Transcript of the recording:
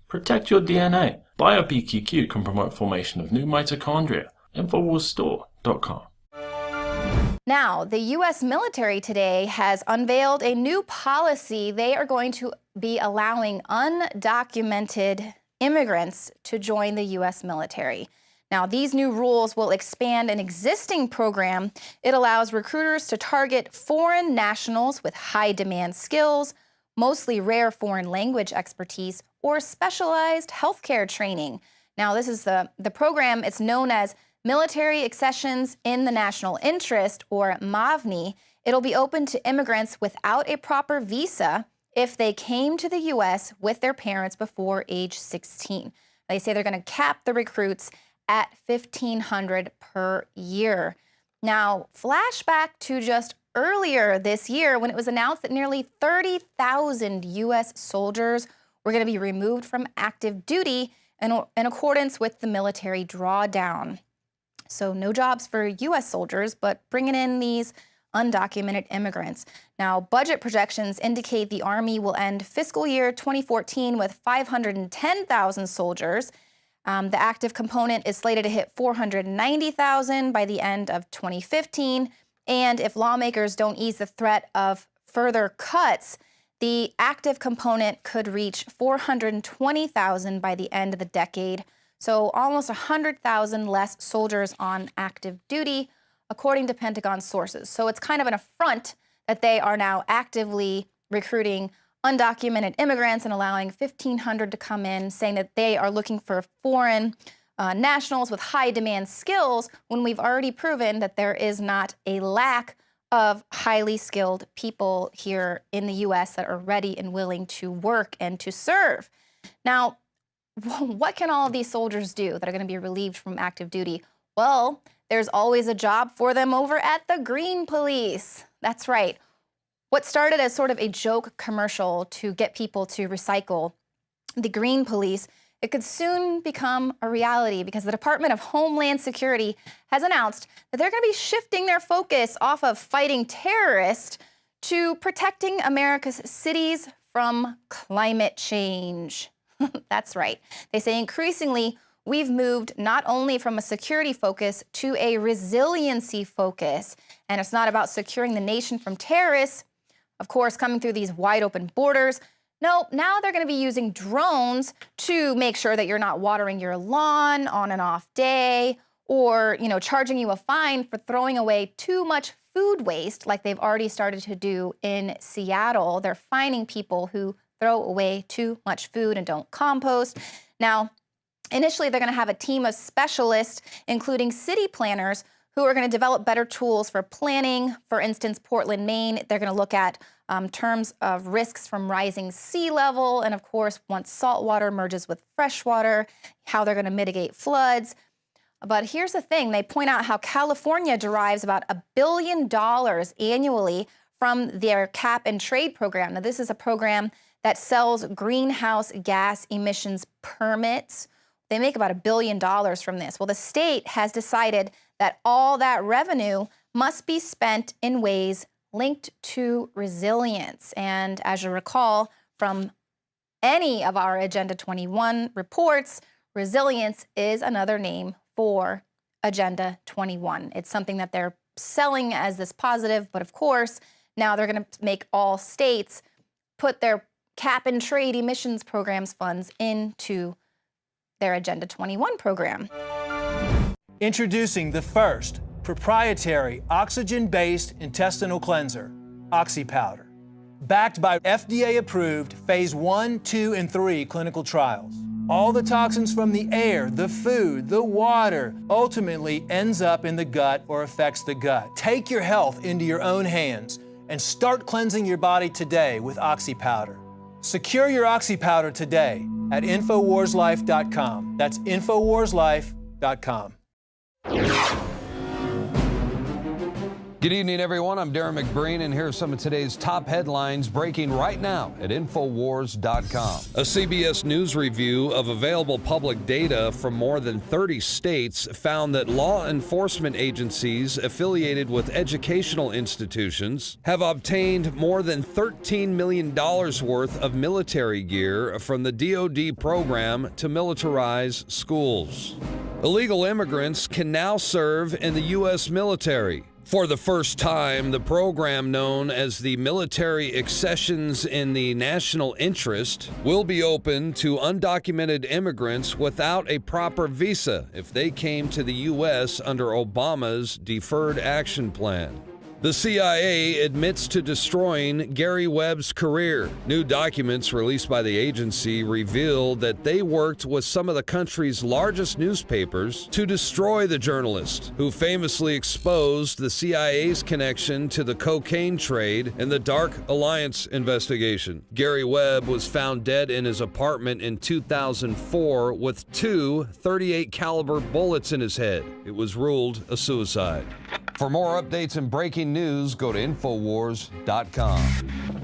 Protect your DNA. BioPQQ can promote formation of new mitochondria. Infowarsstore.com. Now, the U.S. military today has unveiled a new policy. They are going to be allowing undocumented immigrants to join the U.S. military. Now, these new rules will expand an existing program. It allows recruiters to target foreign nationals with high demand skills, mostly rare foreign language expertise, or specialized healthcare training. Now, this is the program. It's known as Military Accessions in the National Interest, or MAVNI. It'll be open to immigrants without a proper visa if they came to the U.S. with their parents before age 16. They say they're going to cap the recruits at $1,500 per year. Now, flashback to just earlier this year when it was announced that nearly 30,000 U.S. soldiers were going to be removed from active duty in accordance with the military drawdown. So no jobs for U.S. soldiers, but bringing in these undocumented immigrants. Now, budget projections indicate the Army will end fiscal year 2014 with 510,000 soldiers. The active component is slated to hit 490,000 by the end of 2015. And if lawmakers don't ease the threat of further cuts, the active component could reach 420,000 by the end of the decade. So almost 100,000 less soldiers on active duty, according to Pentagon sources. So it's kind of an affront that they are now actively recruiting undocumented immigrants and allowing 1,500 to come in, saying that they are looking for foreign nationals with high demand skills, when we've already proven that there is not a lack of highly skilled people here in the U.S. that are ready and willing to work and to serve. Now, what can all of these soldiers do that are going to be relieved from active duty? Well, there's always a job for them over at the Green Police. That's right. What started as sort of a joke commercial to get people to recycle the Green Police, it could soon become a reality because the Department of Homeland Security has announced that they're going to be shifting their focus off of fighting terrorists to protecting America's cities from climate change. That's right. They say increasingly we've moved not only from a security focus to a resiliency focus. And it's not about securing the nation from terrorists, of course, coming through these wide open borders. No, now they're going to be using drones to make sure that you're not watering your lawn on an off day, or, charging you a fine for throwing away too much food waste like they've already started to do in Seattle. They're fining people who throw away too much food and don't compost. Now, initially, they're going to have a team of specialists, including city planners, who are going to develop better tools for planning. For instance, Portland, Maine, they're going to look at terms of risks from rising sea level, and of course, once salt water merges with fresh water, how they're going to mitigate floods. But here's the thing. They point out how California derives about $1 billion annually from their cap and trade program. Now, this is a program that sells greenhouse gas emissions permits. They make about $1 billion from this. Well, the state has decided that all that revenue must be spent in ways linked to resilience. And as you recall from any of our Agenda 21 reports, resilience is another name for Agenda 21. It's something that they're selling as this positive, but of course, now they're going to make all states put their cap and trade emissions programs funds into their Agenda 21 program. Introducing the first proprietary oxygen-based intestinal cleanser, OxyPowder, backed by FDA-approved phase 1, 2, and 3 clinical trials. All the toxins from the air, the food, the water ultimately ends up in the gut or affects the gut. Take your health into your own hands and start cleansing your body today with OxyPowder. Secure your OxyPowder today at InfoWarsLife.com. That's InfoWarsLife.com. Good evening, everyone. I'm Darren McBreen, and here are some of today's top headlines breaking right now at Infowars.com. A CBS News review of available public data from more than 30 states found that law enforcement agencies affiliated with educational institutions have obtained more than $13 million worth of military gear from the DoD program to militarize schools. Illegal immigrants can now serve in the U.S. military. For the first time, the program known as the Military Accessions in the National Interest will be open to undocumented immigrants without a proper visa if they came to the U.S. under Obama's Deferred Action Plan. The CIA admits to destroying Gary Webb's career. New documents released by the agency reveal that they worked with some of the country's largest newspapers to destroy the journalist, who famously exposed the CIA's connection to the cocaine trade and the Dark Alliance investigation. Gary Webb was found dead in his apartment in 2004 with two .38 caliber bullets in his head. It was ruled a suicide. For more updates and breaking news, go to Infowars.com.